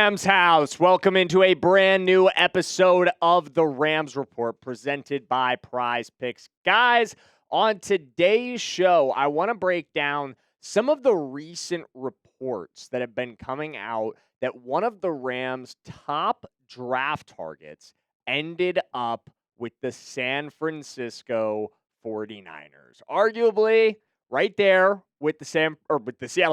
Rams house. Welcome into a brand new episode of the Rams Report presented by PrizePicks. Guys, on today's show, I want to break down some of the recent reports that have been coming out that one of the Rams' top draft targets ended up with the San Francisco 49ers. Arguably, right there with the Seattle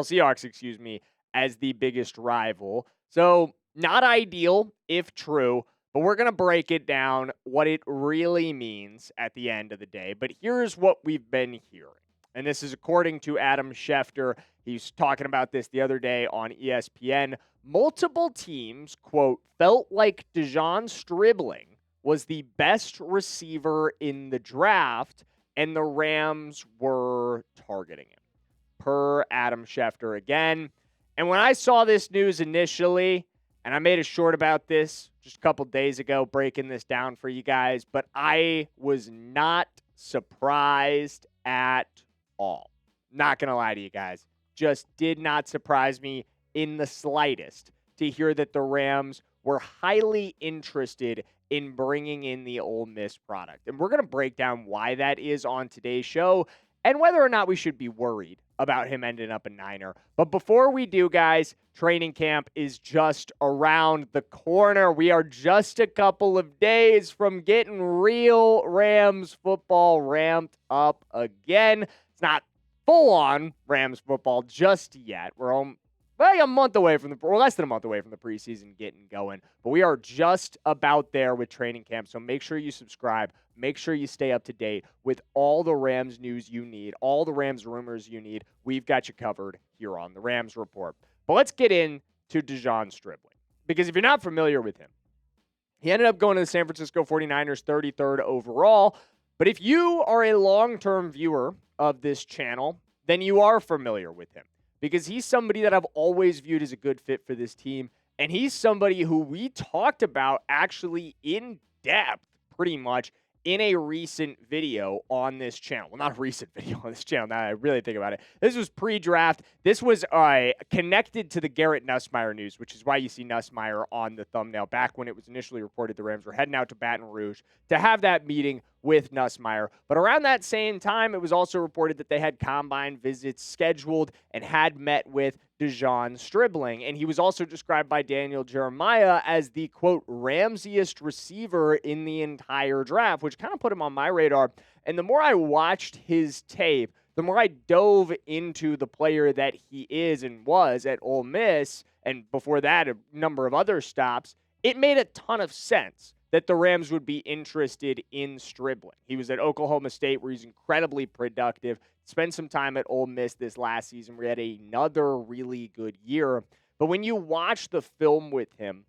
Seahawks, as the biggest rival. So, not ideal if true, but we're going to break it down what it really means at the end of the day. But here's what we've been hearing. And this is according to Adam Schefter. He's talking about this the other day on ESPN. Multiple teams, quote, felt like De'Zhaun Stribling was the best receiver in the draft, and the Rams were targeting him. Per Adam Schefter again. And when I saw this news initially, and I made a short about this just a couple days ago, breaking this down for you guys, but I was not surprised at all. Not going to lie to you guys. Just did not surprise me in the slightest to hear that the Rams were highly interested in bringing in the Ole Miss product. And we're going to break down why that is on today's show and whether or not we should be worried about him ending up a Niner. But before we do, guys, training camp is just around the corner. We are just a couple of days from getting real Rams football ramped up again. It's not full-on Rams football just yet. We're a month away from or less than a month away from the preseason getting going. But we are just about there with training camp. So make sure you subscribe. Make sure you stay up to date with all the Rams news you need, all the Rams rumors you need. We've got you covered here on the Rams Report. But let's get into De'Zhaun Stribling. Because if you're not familiar with him, he ended up going to the San Francisco 49ers 33rd overall. But if you are a long-term viewer of this channel, then you are familiar with him. Because he's somebody that I've always viewed as a good fit for this team. And he's somebody who we talked about actually in depth pretty much in a recent video on this channel. Well, not a recent video on this channel, now that I really think about it. This was pre-draft. This was connected to the Garrett Nussmeier news, which is why you see Nussmeier on the thumbnail. Back when it was initially reported the Rams were heading out to Baton Rouge to have that meeting with Nussmeier. But around that same time, it was also reported that they had combine visits scheduled and had met with De'Zhaun Stribling. And he was also described by Daniel Jeremiah as the, quote, Ramsiest receiver in the entire draft, which kind of put him on my radar. And the more I watched his tape, the more I dove into the player that he is and was at Ole Miss, and before that, a number of other stops, it made a ton of sense that the Rams would be interested in Stribling. He was at Oklahoma State, where he's incredibly productive. Spent some time at Ole Miss this last season, where he had another really good year. But when you watch the film with him,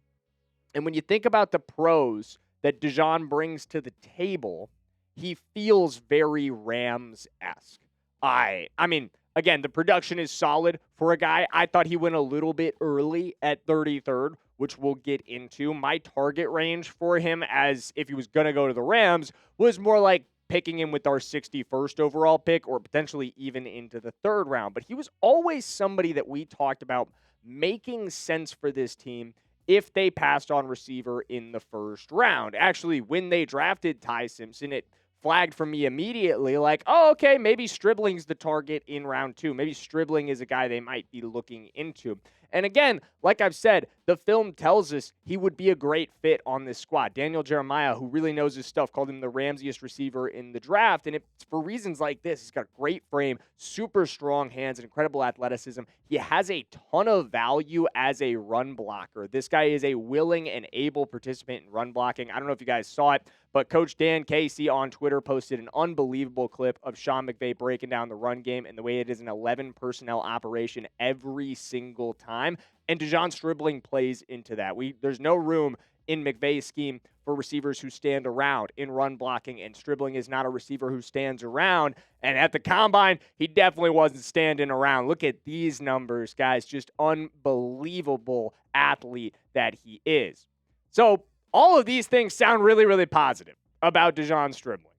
and when you think about the pros that De'Zhaun brings to the table, he feels very Rams-esque. I mean, again, the production is solid for a guy. I thought he went a little bit early at 33rd, which we'll get into. My target range for him, as if he was going to go to the Rams, was more like picking him with our 61st overall pick or potentially even into the third round. But he was always somebody that we talked about making sense for this team if they passed on receiver in the first round. Actually, when they drafted Ty Simpson, it flagged for me immediately like, oh, okay, maybe Stribling's the target in round 2. Maybe Stribling is a guy they might be looking into. And again, like I've said, the film tells us he would be a great fit on this squad. Daniel Jeremiah, who really knows his stuff, called him the Ramsiest receiver in the draft. And it's for reasons like this. He's got a great frame, super strong hands, and incredible athleticism. He has a ton of value as a run blocker. This guy is a willing and able participant in run blocking. I don't know if you guys saw it, but Coach Dan Casey on Twitter posted an unbelievable clip of Sean McVay breaking down the run game and the way it is an 11 personnel operation every single time. And De'Zhaun Stribling plays into that. There's no room in McVay's scheme for receivers who stand around in run blocking, and Stribling is not a receiver who stands around. And at the combine, he definitely wasn't standing around. Look at these numbers, guys. Just unbelievable athlete that he is. So all of these things sound really, really positive about De'Zhaun Stribling.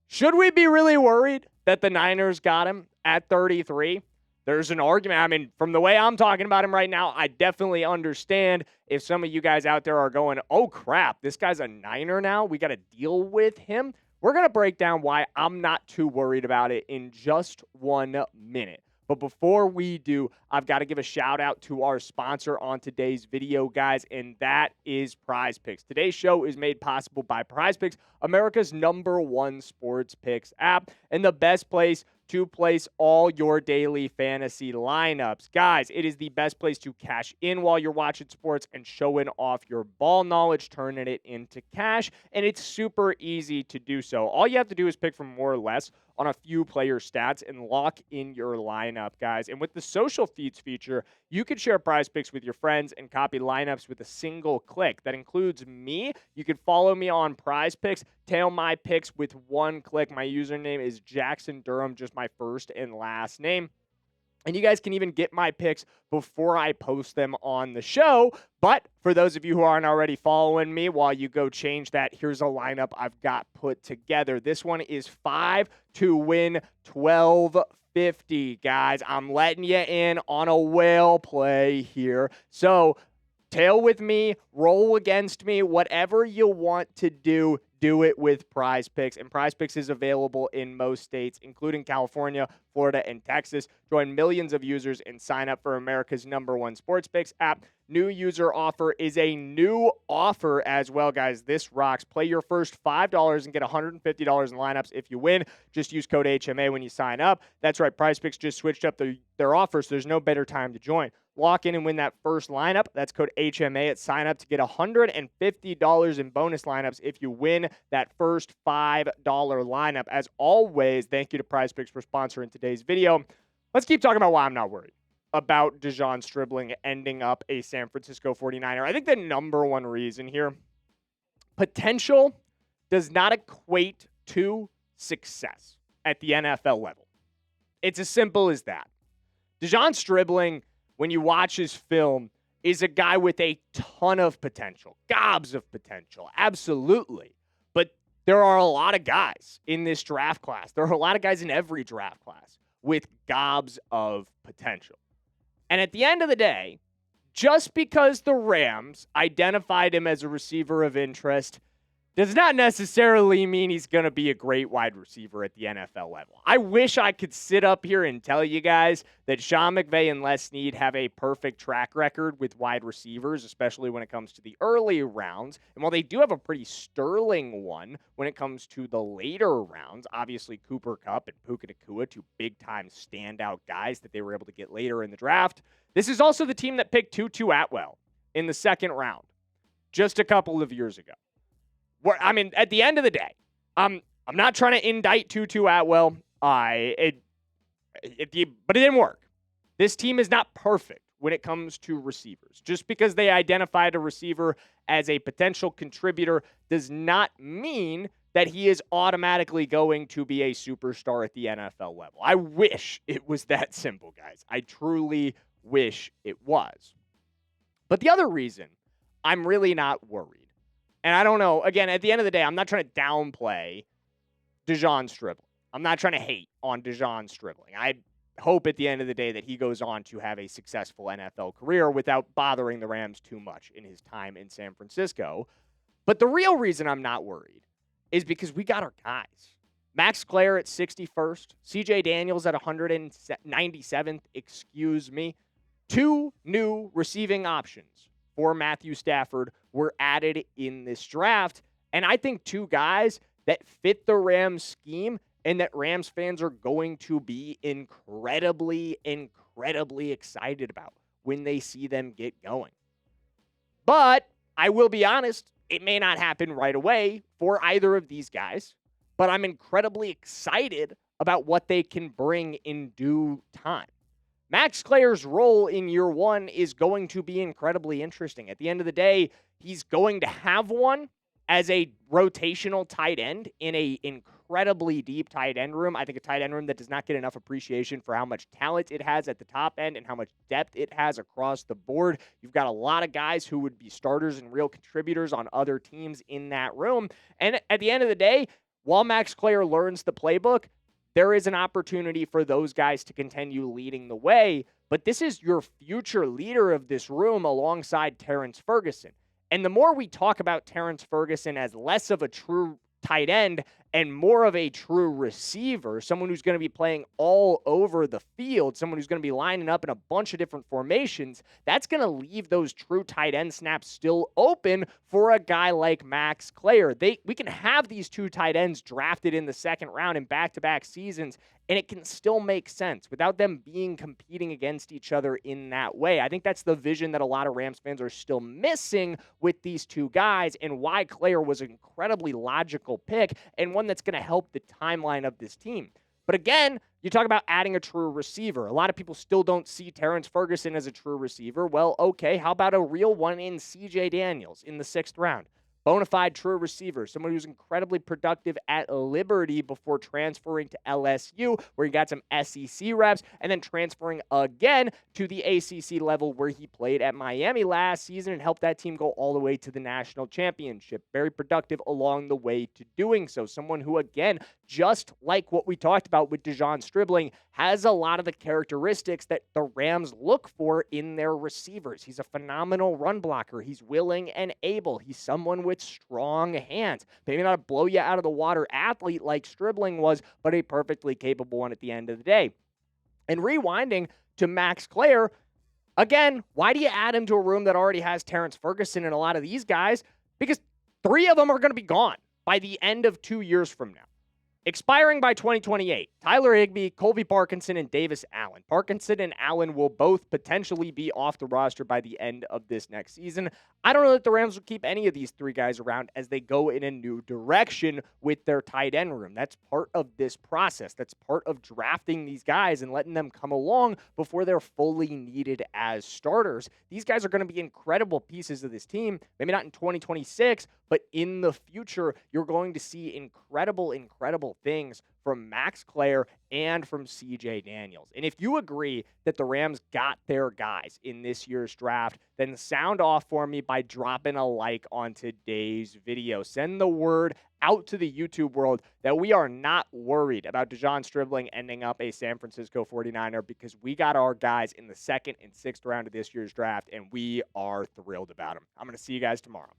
Should we be really worried that the Niners got him at 33? there's an argument. I mean, from the way I'm talking about him right now, I definitely understand if some of you guys out there are going, oh crap, this guy's a Niner now. We got to deal with him. We're going to break down why I'm not too worried about it in just 1 minute. But before we do, I've got to give a shout out to our sponsor on today's video, guys, and that is PrizePicks. Today's show is made possible by PrizePicks, America's #1 sports picks app, and the best place to place all your daily fantasy lineups. Guys, it is the best place to cash in while you're watching sports and showing off your ball knowledge, turning it into cash, and it's super easy to do so. All you have to do is pick from more or less on a few player stats and lock in your lineup, guys. And with the social feeds feature, you can share prize picks with your friends and copy lineups with a single click. That includes me. You can follow me on PrizePicks, tail my picks with one click. My username is Jackson Durham, just my first and last name. And you guys can even get my picks before I post them on the show. But for those of you who aren't already following me, while you go change that, here's a lineup I've got put together. This one is 5 to win 1250, guys. I'm letting you in on a whale play here. So tail with me, roll against me, whatever you want to do it with PrizePicks. And PrizePicks is available in most states, including California, Florida, and Texas. Join millions of users and sign up for America's #1 sports picks app. New user offer is a new offer as well, guys. This rocks. Play your first $5 and get $150 in lineups if you win. Just use code HMA when you sign up. That's right. PrizePicks just switched up their offer, so there's no better time to join. Lock in and win that first lineup. That's code HMA at sign up to get $150 in bonus lineups if you win that first $5 lineup. As always, thank you to PrizePicks for sponsoring today's video. Let's keep talking about why I'm not worried about De'Zhaun Stribling ending up a San Francisco 49er. I think the #1 reason here, potential does not equate to success at the NFL level. It's as simple as that. De'Zhaun Stribling, when you watch his film, is a guy with a ton of potential, gobs of potential, absolutely. But there are a lot of guys in this draft class. There are a lot of guys in every draft class with gobs of potential. And at the end of the day, just because the Rams identified him as a receiver of interest does not necessarily mean he's going to be a great wide receiver at the NFL level. I wish I could sit up here and tell you guys that Sean McVay and Les Snead have a perfect track record with wide receivers, especially when it comes to the early rounds. And while they do have a pretty sterling one when it comes to the later rounds, obviously Cooper Kupp and Puka Nacua, two big-time standout guys that they were able to get later in the draft. This is also the team that picked Tutu Atwell in the second round just a couple of years ago. I mean, at the end of the day, I'm not trying to indict Tutu Atwell. But it didn't work. This team is not perfect when it comes to receivers. Just because they identified a receiver as a potential contributor does not mean that he is automatically going to be a superstar at the NFL level. I wish it was that simple, guys. I truly wish it was. But the other reason I'm really not worried, and I don't know, again, at the end of the day, I'm not trying to downplay De'Zhaun Stribling. I'm not trying to hate on De'Zhaun Stribling. I hope at the end of the day that he goes on to have a successful NFL career without bothering the Rams too much in his time in San Francisco. But the real reason I'm not worried is because we got our guys. Max Clare at 61st, CJ Daniels at 197th, excuse me. Two new receiving options for Matthew Stafford were added in this draft. And I think two guys that fit the Rams scheme and that Rams fans are going to be incredibly excited about when they see them get going. But I will be honest, it may not happen right away for either of these guys, but I'm incredibly excited about what they can bring in due time. Max Clare's role in year one is going to be incredibly interesting. At the end of the day, he's going to have one as a rotational tight end in a incredibly deep tight end room. I think a tight end room that does not get enough appreciation for how much talent it has at the top end and how much depth it has across the board. You've got a lot of guys who would be starters and real contributors on other teams in that room. And at the end of the day, while Max Clare learns the playbook, there is an opportunity for those guys to continue leading the way. But this is your future leader of this room alongside Terrence Ferguson. And the more we talk about Terrence Ferguson as less of a true tight end and more of a true receiver, someone who's going to be playing all over the field, someone who's going to be lining up in a bunch of different formations, that's going to leave those true tight end snaps still open for a guy like Max Clayer. We can have these two tight ends drafted in the second round in back-to-back seasons, and it can still make sense without them being competing against each other in that way. I think that's the vision that a lot of Rams fans are still missing with these two guys, and why Clayer was an incredibly logical pick and one that's going to help the timeline of this team. But again, you talk about adding a true receiver. A lot of people still don't see Terrence Ferguson as a true receiver. Well, okay, how about a real one in CJ Daniels in the 6th round? Bona fide true receiver, someone who's incredibly productive at Liberty before transferring to LSU, where he got some SEC reps, and then transferring again to the ACC level where he played at Miami last season and helped that team go all the way to the national championship. Very productive along the way to doing so. Someone who, again, just like what we talked about with De'Zhaun Stribling, has a lot of the characteristics that the Rams look for in their receivers. He's a phenomenal run blocker. He's willing and able. He's someone with strong hands. Maybe not a blow you out of the water athlete like Stribling was, but a perfectly capable one at the end of the day. And rewinding to Max Clayer, again, why do you add him to a room that already has Terrence Ferguson and a lot of these guys? Because 3 of them are going to be gone by the end of 2 years from now. Expiring by 2028, Tyler Higbee, Colby Parkinson, and Davis Allen. Parkinson and Allen will both potentially be off the roster by the end of this next season. I don't know that the Rams will keep any of these 3 guys around as they go in a new direction with their tight end room. That's part of this process. That's part of drafting these guys and letting them come along before they're fully needed as starters. These guys are going to be incredible pieces of this team. Maybe not in 2026, but in the future, you're going to see incredible things from Max Clayer and from CJ Daniels. And if you agree that the Rams got their guys in this year's draft, then sound off for me by dropping a like on today's video. Send the word out to the YouTube world that we are not worried about De'Zhaun Stribling ending up a San Francisco 49er, because we got our guys in the 2nd and 6th round of this year's draft, and we are thrilled about them. I'm going to see you guys tomorrow.